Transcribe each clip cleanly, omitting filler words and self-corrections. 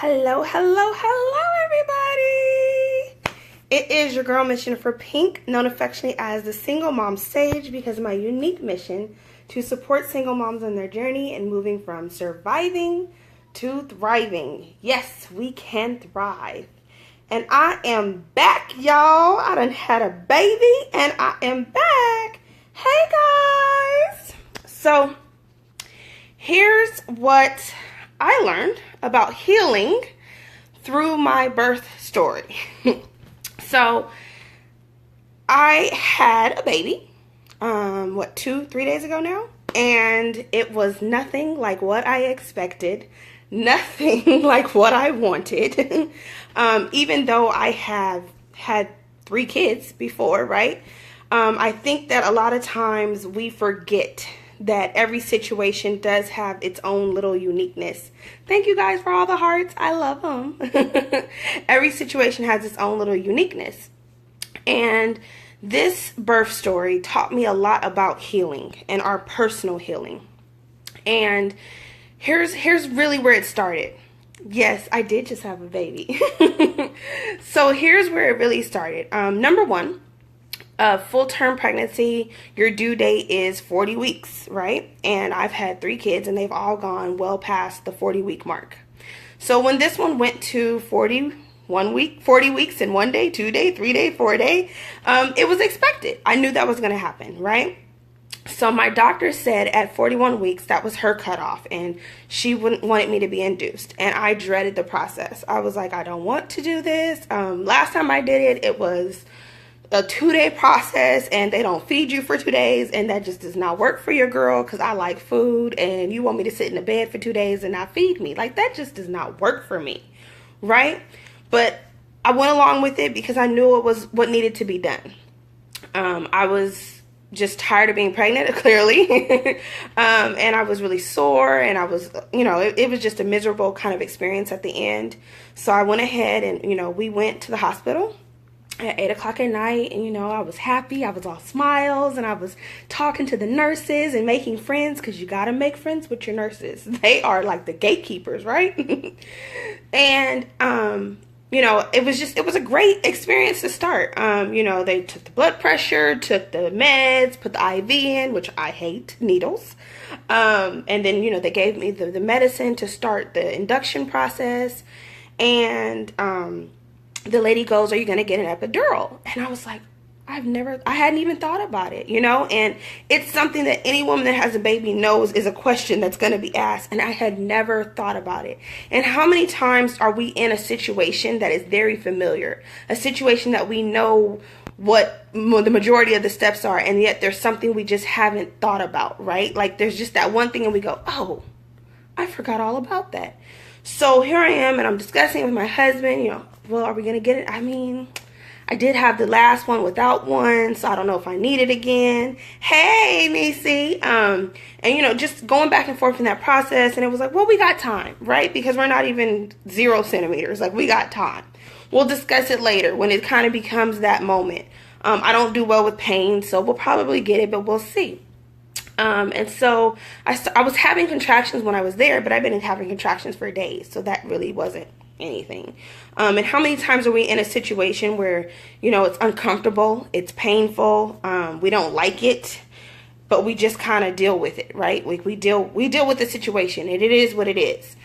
Hello, hello, hello, everybody. It is your girl, Mission for Pink, known affectionately as the Single Mom Sage, because of my unique mission to support single moms on their journey and moving from surviving to thriving. Yes, we can thrive. And I am back, y'all. I done had a baby, and I am back. Hey, guys. So, here's what I learned about healing through my birth story. So I had a baby, 2-3 days ago now, and it was nothing like what I expected, nothing like what I wanted. Even though I have had 3 kids before, right? I think that a lot of times we forget that every situation does have its own little uniqueness. Thank you guys for all the hearts. I love them. Every situation has its own little uniqueness. And this birth story taught me a lot about healing and our personal healing. And here's really where it started. Yes, I did just have a baby. So here's where it really started. Number one, full-term pregnancy, your due date is 40 weeks, right? And I've had 3 kids, and they've all gone well past the 40-week mark. So when this one went to 40 weeks in 1 day, 2 day, 3 day, 4 day, it was expected. I knew that was going to happen, right? So my doctor said at 41 weeks, that was her cutoff, and she wouldn't wanted me to be induced. And I dreaded the process. I was like, I don't want to do this. Last time I did it, it was a 2-day process, and they don't feed you for 2 days, and that just does not work for your girl, because I like food, and you want me to sit in the bed for 2 days and not feed me. Like, that just does not work for me, right? But I went along with it because I knew it was what needed to be done. I was just tired of being pregnant, clearly, and I was really sore, and I was, it was just a miserable kind of experience at the end. So I went ahead and, we went to the hospital at 8 o'clock at night, and I was happy. I was all smiles, and I was talking to the nurses and making friends, because you got to make friends with your nurses. They are like the gatekeepers, right? And it was a great experience to start. They took the blood pressure, took the meds, put the IV in, which I hate needles, and then they gave me the medicine to start the induction process. And the lady goes, "Are you going to get an epidural?" And I was like, I hadn't even thought about it, and it's something that any woman that has a baby knows is a question that's going to be asked. And I had never thought about it. And how many times are we in a situation that is very familiar, a situation that we know what the majority of the steps are, and yet there's something we just haven't thought about, right? Like, there's just that one thing and we go, oh, I forgot all about that. So here I am, and I'm discussing it with my husband, well, are we going to get it? I mean, I did have the last one without one, so I don't know if I need it again. Hey, Nisi. And, just going back and forth in that process. And it was like, well, we got time, right? Because we're not even 0 centimeters. Like, we got time. We'll discuss it later when it kind of becomes that moment. I don't do well with pain, so we'll probably get it, but we'll see. And so I was having contractions when I was there, but I've been having contractions for days. So that really wasn't anything. And how many times are we in a situation where, it's uncomfortable, it's painful, we don't like it, but we just kind of deal with it, right? We deal with the situation, and it is what it is.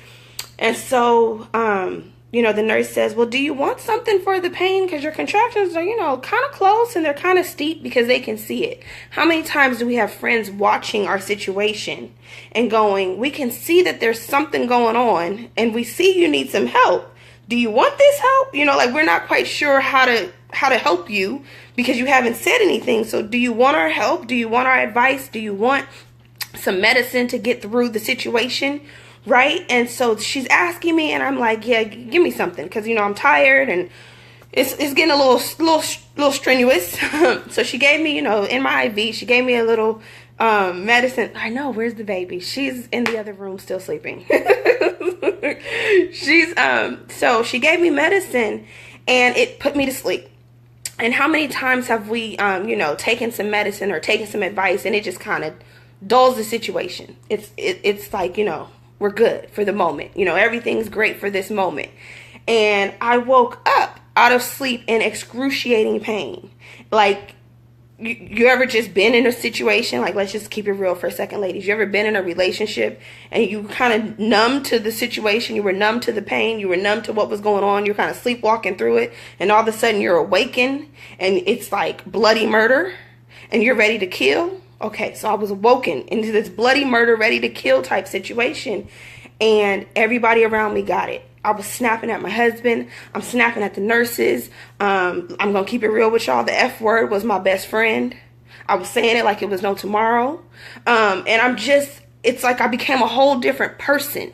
And so, the nurse says, well, do you want something for the pain? Because your contractions are, kind of close, and they're kind of steep because they can see it. How many times do we have friends watching our situation and going, we can see that there's something going on, and we see you need some help. Do you want this help? We're not quite sure how to help you because you haven't said anything. So do you want our help? Do you want our advice? Do you want some medicine to get through the situation? Right? And so she's asking me, and I'm like, yeah, give me something, because I'm tired, and it's getting a little strenuous. So she gave me, in my IV, she gave me a little medicine. I know, where's the baby? She's in the other room still sleeping. So she gave me medicine, and it put me to sleep. And how many times have we taken some medicine or taken some advice, and it just kind of dulls the situation? It's like, We're good for the moment. You know, everything's great for this moment. And I woke up out of sleep in excruciating pain. Like, you ever just been in a situation, like, let's just keep it real for a second, ladies. You ever been in a relationship and you kind of numb to the situation? You were numb to the pain. You were numb to what was going on. You're kind of sleepwalking through it. And all of a sudden you're awakened and it's like bloody murder and you're ready to kill. Okay, so I was awoken into this bloody murder, ready to kill type situation. And everybody around me got it. I was snapping at my husband. I'm snapping at the nurses. I'm going to keep it real with y'all. The F word was my best friend. I was saying it like it was no tomorrow. And it's like I became a whole different person.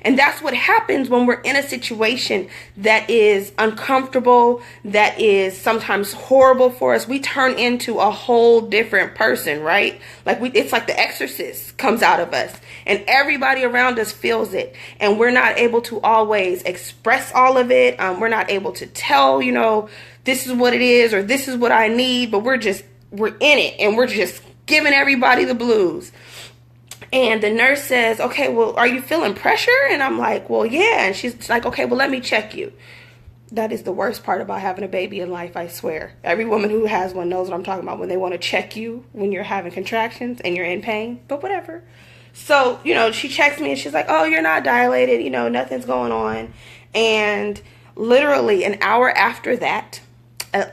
And that's what happens when we're in a situation that is uncomfortable, that is sometimes horrible for us. We turn into a whole different person, right? Like it's like the exorcist comes out of us and everybody around us feels it. And we're not able to always express all of it. We're not able to tell, you know, this is what it is or this is what I need, but we're in it and we're just giving everybody the blues. And the nurse says, okay, well, are you feeling pressure? And I'm like, well, yeah. And she's like, okay, well, let me check you. That is the worst part about having a baby in life, I swear. Every woman who has one knows what I'm talking about when they want to check you when you're having contractions and you're in pain, but whatever. So, you know, she checks me and she's like, oh, you're not dilated. You know, nothing's going on. And literally an hour after that,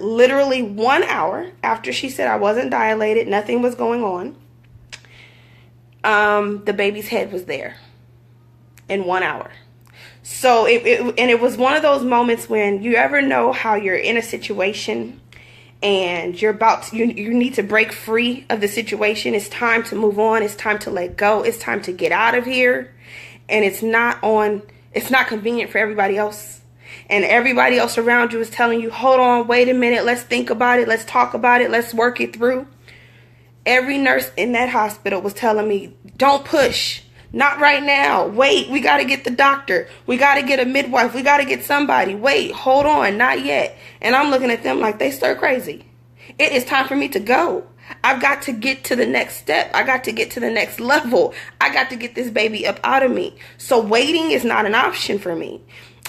literally 1 hour after she said I wasn't dilated, nothing was going on. The baby's head was there in 1 hour. So it was one of those moments when you ever know how you're in a situation and you're you need to break free of the situation. It's time to move on. It's time to let go. It's time to get out of here. And it's not convenient for everybody else. And everybody else around you is telling you, hold on, wait a minute. Let's think about it. Let's talk about it. Let's work it through. Every nurse in that hospital was telling me, don't push. Not right now. Wait, we got to get the doctor. We got to get a midwife. We got to get somebody. Wait, hold on, not yet. And I'm looking at them like they stir crazy. It is time for me to go. I've got to get to the next step. I got to get to the next level. I got to get this baby up out of me. So waiting is not an option for me.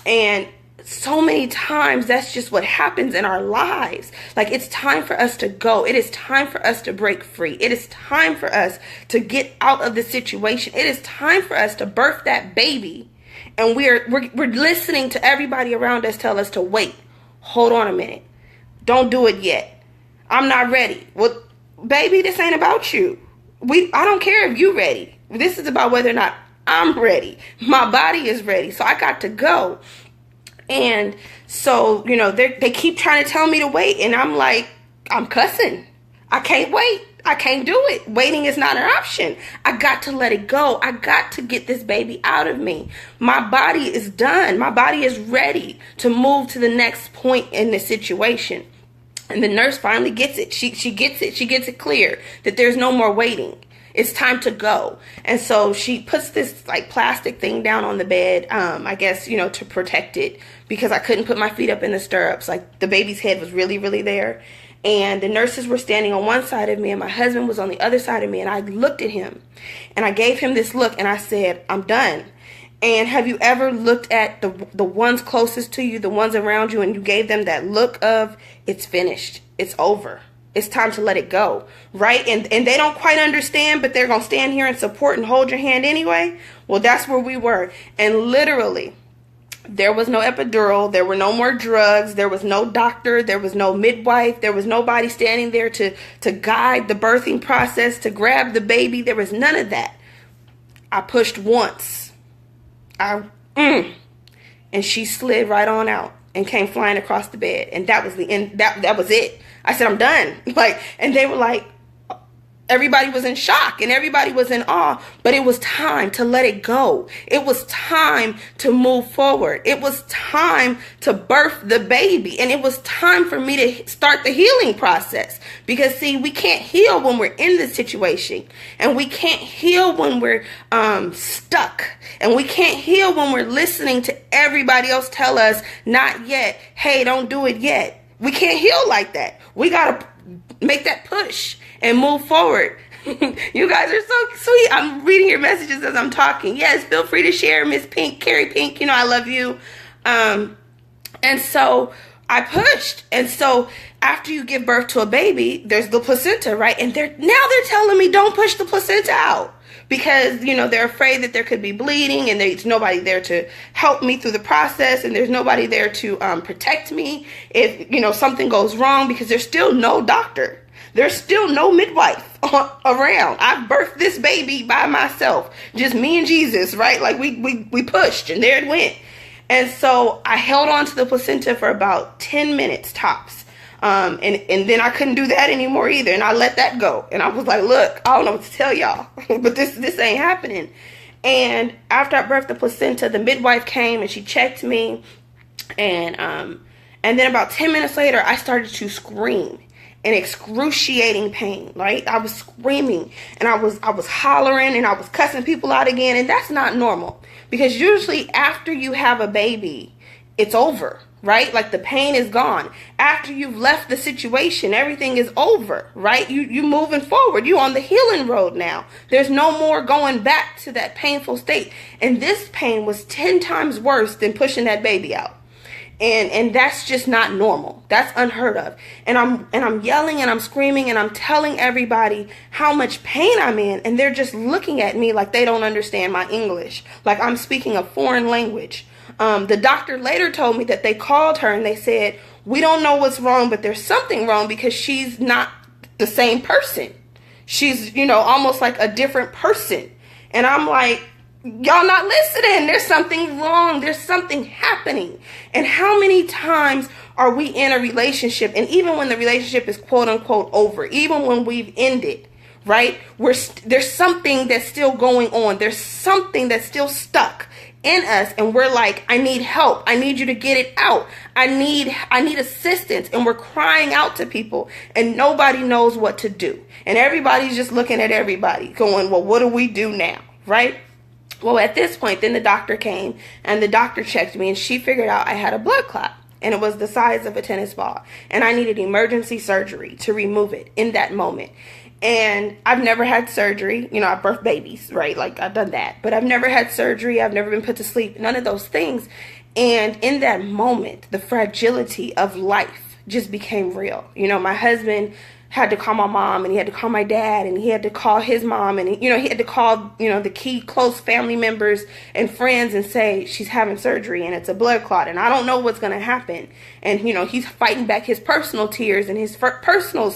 And so many times that's just what happens in our lives. Like, it's time for us to go. It is time for us to break free. It is time for us to get out of the situation. It is time for us to birth that baby. And we're listening to everybody around us tell us to wait. Hold on a minute. Don't do it yet. I'm not ready. Well, baby, this ain't about you. I don't care if you're ready. This is about whether or not I'm ready. My body is ready. So I got to go. And so, you know, they keep trying to tell me to wait. And I'm like, I'm cussing. I can't wait. I can't do it. Waiting is not an option. I got to let it go. I got to get this baby out of me. My body is done. My body is ready to move to the next point in the situation. And the nurse finally gets it. She gets it. She gets it clear that there's no more waiting. It's time to go. And so she puts this like plastic thing down on the bed, I guess, you know, to protect it, because I couldn't put my feet up in the stirrups. Like, the baby's head was really, really there. And the nurses were standing on one side of me and my husband was on the other side of me. And I looked at him and I gave him this look and I said, I'm done. And have you ever looked at the ones closest to you, the ones around you, and you gave them that look of, it's finished, it's over. It's time to let it go, right? And they don't quite understand, but they're going to stand here and support and hold your hand anyway. Well, that's where we were. And literally, there was no epidural. There were no more drugs. There was no doctor. There was no midwife. There was nobody standing there to guide the birthing process, to grab the baby. There was none of that. I pushed once. And she slid right on out and came flying across the bed. And that was the end. That was it. I said, I'm done. And they were like, everybody was in shock and everybody was in awe, but it was time to let it go. It was time to move forward. It was time to birth the baby. And it was time for me to start the healing process, because see, we can't heal when we're in this situation, and we can't heal when we're stuck, and we can't heal when we're listening to everybody else tell us, not yet. Hey, don't do it yet. We can't heal like that. We got to make that push and move forward. You guys are so sweet. I'm reading your messages as I'm talking. Yes, feel free to share, Miss Pink, Carrie Pink. You know I love you. And so I pushed. And so after you give birth to a baby, there's the placenta, right? And they're telling me don't push the placenta out because, you know, they're afraid that there could be bleeding and there's nobody there to help me through the process. And there's nobody there to protect me if, you know, something goes wrong, because there's still no doctor. There's still no midwife around. I birthed this baby by myself, just me and Jesus, right? Like we pushed and there it went. And so I held on to the placenta for about 10 minutes tops. And then I couldn't do that anymore either. And I let that go. And I was like, look, I don't know what to tell y'all, but this ain't happening. And after I birthed the placenta, the midwife came and she checked me. And then about 10 minutes later, I started to scream in excruciating pain, right? I was screaming and I was hollering and I was cussing people out again. And that's not normal, because usually after you have a baby, it's over, right? Like the pain is gone. After you've left the situation, everything is over, right? You moving forward. You on the healing road now. There's no more going back to that painful state. And this pain was 10 times worse than pushing that baby out. And that's just not normal. That's unheard of. And I'm yelling and I'm screaming and I'm telling everybody how much pain I'm in. And they're just looking at me like they don't understand my English, like I'm speaking a foreign language. The doctor later told me that they called her and they said, we don't know what's wrong, but there's something wrong because she's not the same person. She's, you know, almost like a different person. And I'm like, y'all not listening. There's something wrong. There's something happening. And how many times are we in a relationship, and even when the relationship is quote unquote over, even when we've ended, right? There's something that's still going on. There's something that's still stuck in us, and we're like, I need help. I need you to get it out. I need assistance. And we're crying out to people and nobody knows what to do. And everybody's just looking at everybody going, well, what do we do now? Right? Well, at this point, then the doctor came and the doctor checked me and she figured out I had a blood clot, and it was the size of a tennis ball, and I needed emergency surgery to remove it in that moment. And I've never had surgery. You know, I birthed babies, right? Like I've done that, but I've never had surgery. I've never been put to sleep, none of those things. And in that moment, the fragility of life just became real. You know, my husband had to call my mom, and he had to call my dad, and he had to call his mom, and, you know, he had to call, you know, the key close family members and friends and say, she's having surgery and it's a blood clot and I don't know what's going to happen. And, you know, he's fighting back his personal tears and his personal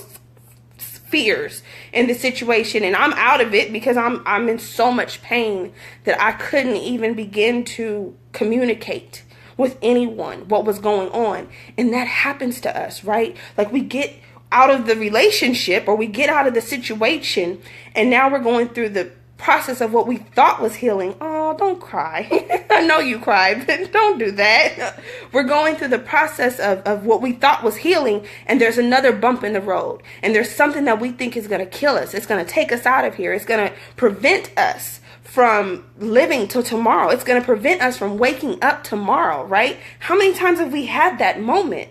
fears in the situation, and I'm out of it because I'm in so much pain that I couldn't even begin to communicate with anyone what was going on. And that happens to us, right? Like we get out of the relationship or we get out of the situation, and now we're going through the process of what we thought was healing. Oh, don't cry. I know you cried, but don't do that. We're going through the process of what we thought was healing, and there's another bump in the road, and there's something that we think is going to kill us. It's going to take us out of here. It's going to prevent us from living till tomorrow. It's going to prevent us from waking up tomorrow, right? How many times have we had that moment?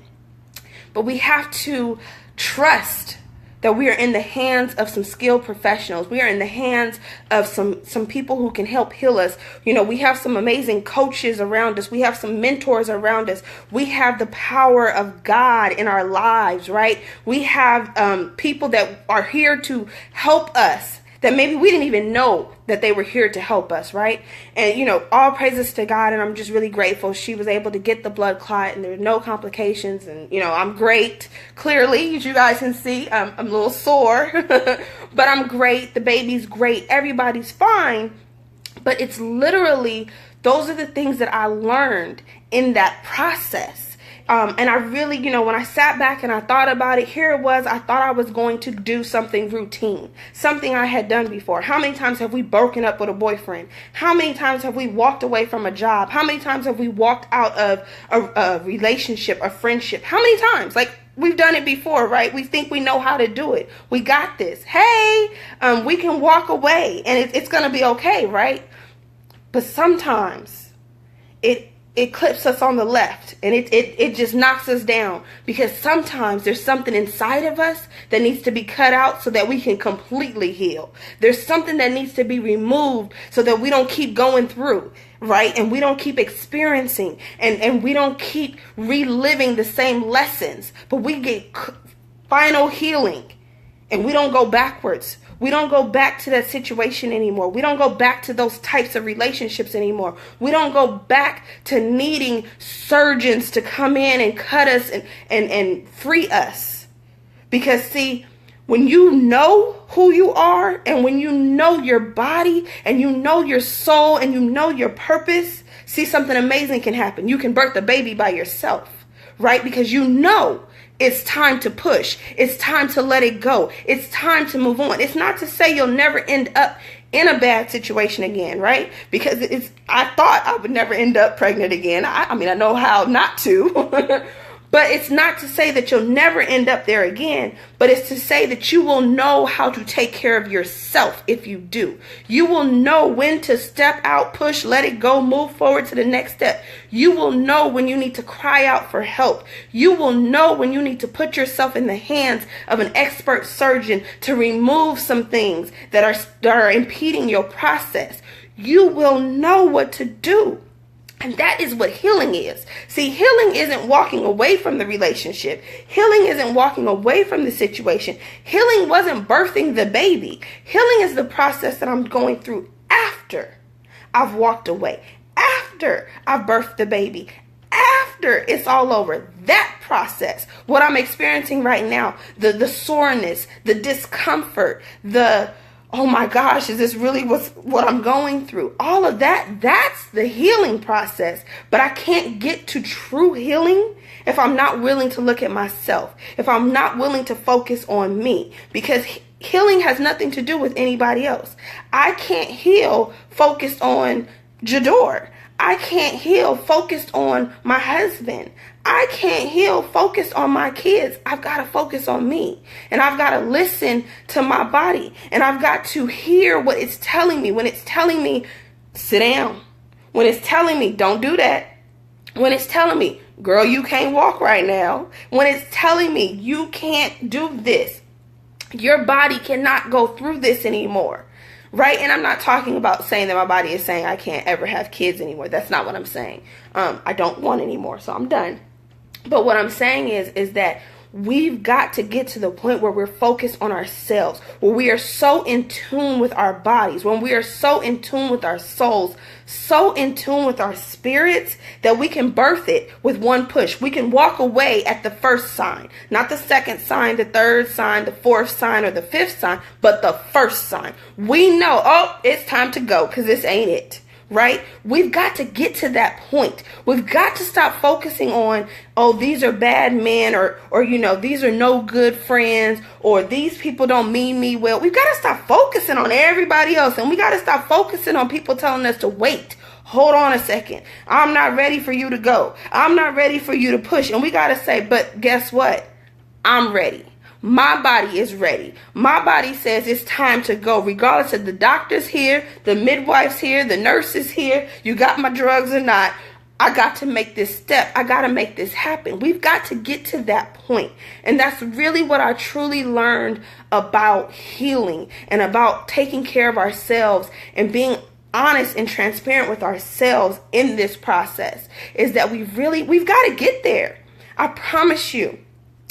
But we have to trust that we are in the hands of some skilled professionals. We are in the hands of some people who can help heal us. You know, we have some amazing coaches around us. We have some mentors around us. We have the power of God in our lives, right? We have people that are here to help us that maybe we didn't even know that they were here to help us, right? And, you know, all praises to God, and I'm just really grateful. She was able to get the blood clot, and there were no complications, and, you know, I'm great. Clearly, as you guys can see, I'm a little sore, but I'm great. The baby's great. Everybody's fine, but it's literally, those are the things that I learned in that process. And I really, you know, when I sat back and I thought about it, here it was, I thought I was going to do something routine, something I had done before. How many times have we broken up with a boyfriend? How many times have we walked away from a job? How many times have we walked out of a relationship, a friendship? How many times? Like, we've done it before, right? We think we know how to do it. We got this. Hey, we can walk away and it's going to be okay, right? But sometimes it clips us on the left, and it just knocks us down, because sometimes there's something inside of us that needs to be cut out so that we can completely heal. There's something that needs to be removed so that we don't keep going through, right? And we don't keep experiencing, and we don't keep reliving the same lessons, but we get final healing, and we don't go backwards. We don't go back to that situation anymore. We don't go back to those types of relationships anymore. We don't go back to needing surgeons to come in and cut us and free us. Because see, when you know who you are, and when you know your body, and you know your soul, and you know your purpose, see, something amazing can happen. You can birth a baby by yourself, right? Because you know it's time to push. It's time to let it go. It's time to move on. It's not to say you'll never end up in a bad situation again, right? Because I thought I would never end up pregnant again. I mean, I know how not to. But it's not to say that you'll never end up there again, but it's to say that you will know how to take care of yourself if you do. You will know when to step out, push, let it go, move forward to the next step. You will know when you need to cry out for help. You will know when you need to put yourself in the hands of an expert surgeon to remove some things that are impeding your process. You will know what to do. And that is what healing is. See, healing isn't walking away from the relationship. Healing isn't walking away from the situation. Healing wasn't birthing the baby. Healing is the process that I'm going through after I've walked away, after I've birthed the baby, after it's all over. That process, what I'm experiencing right now, the soreness, the discomfort, oh my gosh, is this really what I'm going through? All of that, that's the healing process. But I can't get to true healing if I'm not willing to look at myself, if I'm not willing to focus on me, because healing has nothing to do with anybody else. I can't heal focused on Jador. I can't heal focused on my husband. I can't heal focused on my kids. I've got to focus on me. And I've got to listen to my body. And I've got to hear what it's telling me. When it's telling me, sit down. When it's telling me, don't do that. When it's telling me, girl, you can't walk right now. When it's telling me, you can't do this. Your body cannot go through this anymore. Right? And I'm not talking about saying that my body is saying I can't ever have kids anymore. That's not what I'm saying. I don't want anymore, so I'm done. But what I'm saying is that we've got to get to the point where we're focused on ourselves, where we are so in tune with our bodies, when we are so in tune with our souls, so in tune with our spirits, that we can birth it with one push. We can walk away at the first sign, not the second sign, the third sign, the fourth sign, or the fifth sign, but the first sign. We know, oh, it's time to go because this ain't it. Right? We've got to get to that point. We've got to stop focusing on, oh, these are bad men, or you know, these are no good friends, or these people don't mean me well. We've got to stop focusing on everybody else, and we got to stop focusing on people telling us to wait. Hold on a second. I'm not ready for you to go. I'm not ready for you to push. And we got to say, but guess what? I'm ready. My body is ready. My body says it's time to go. Regardless of the doctors here, the midwives here, the nurses here, you got my drugs or not, I got to make this step. I got to make this happen. We've got to get to that point. And that's really what I truly learned about healing and about taking care of ourselves and being honest and transparent with ourselves in this process, is that we've got to get there. I promise you.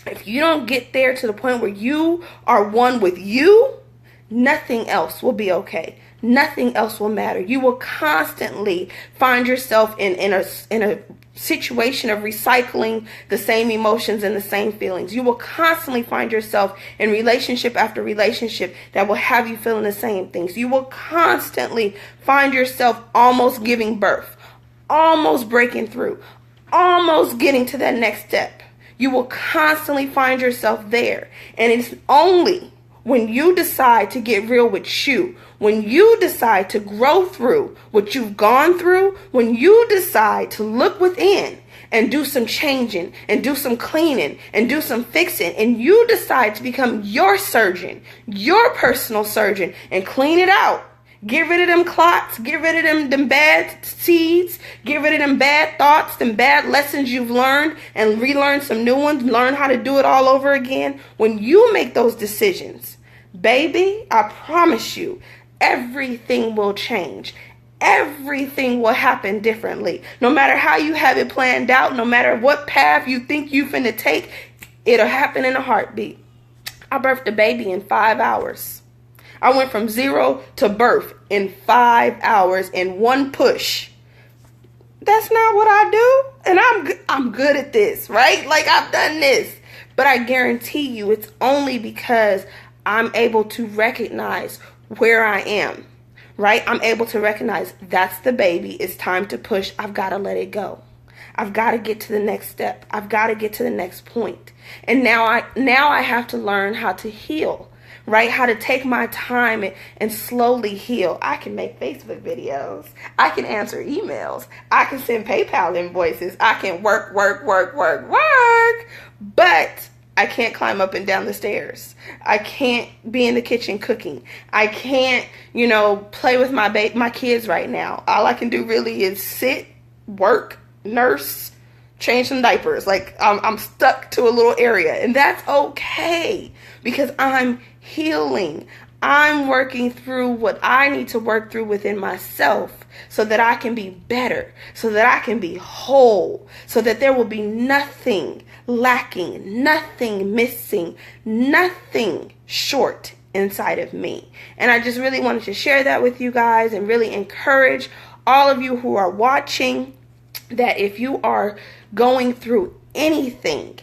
If you don't get there to the point where you are one with you, nothing else will be okay. Nothing else will matter. You will constantly find yourself in a situation of recycling the same emotions and the same feelings. You will constantly find yourself in relationship after relationship that will have you feeling the same things. You will constantly find yourself almost giving birth, almost breaking through, almost getting to that next step. You will constantly find yourself there. And it's only when you decide to get real with you, when you decide to grow through what you've gone through, when you decide to look within and do some changing and do some cleaning and do some fixing, and you decide to become your surgeon, your personal surgeon, and clean it out, Get rid of them clots. Get rid of them bad seeds. Get rid of them bad thoughts, them bad lessons you've learned, and relearn some new ones. Learn how to do it all over again. When you make those decisions, baby, I promise you, everything will change. Everything will happen differently. No matter how you have it planned out, no matter what path you think you finna take, it'll happen in a heartbeat. I birthed a baby in 5 hours. I went from 0 to birth in 5 hours in one push. That's not what I do. And I'm good at this, right? Like, I've done this. But I guarantee you it's only because I'm able to recognize where I am, right? I'm able to recognize that's the baby. It's time to push. I've got to let it go. I've got to get to the next step. I've got to get to the next point. And now I have to learn how to heal, right? How to take my time and slowly heal. I can make Facebook videos. I can answer emails. I can send PayPal invoices. I can work. But I can't climb up and down the stairs. I can't be in the kitchen cooking. I can't, play with my kids right now. All I can do really is sit, work, nurse, change some diapers. Like, I'm stuck to a little area, and that's okay because I'm healing. I'm working through what I need to work through within myself so that I can be better, so that I can be whole, so that there will be nothing lacking, nothing missing, nothing short inside of me. And I just really wanted to share that with you guys and really encourage all of you who are watching that if you are going through anything,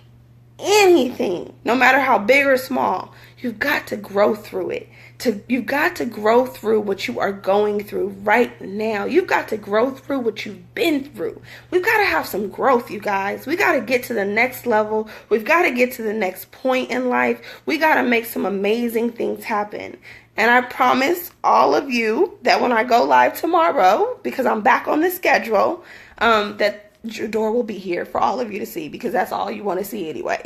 no matter how big or small, you've got to grow through it. You've got to grow through what you are going through right now. You've got to grow through what you've been through. We've got to have some growth, you guys. We got to get to the next level. We've got to get to the next point in life. We got to make some amazing things happen. And I promise all of you that when I go live tomorrow, because I'm back on the schedule, that your door will be here for all of you to see, because that's all you want to see anyway.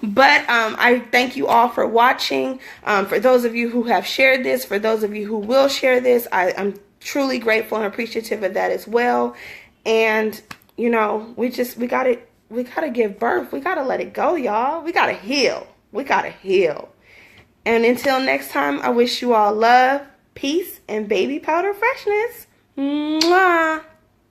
But I thank you all for watching. For those of you who have shared this, for those of you who will share this, I'm truly grateful and appreciative of that as well. And we gotta give birth. We gotta let it go, y'all. We gotta heal. And until next time, I wish you all love, peace, and baby powder freshness. Mwah.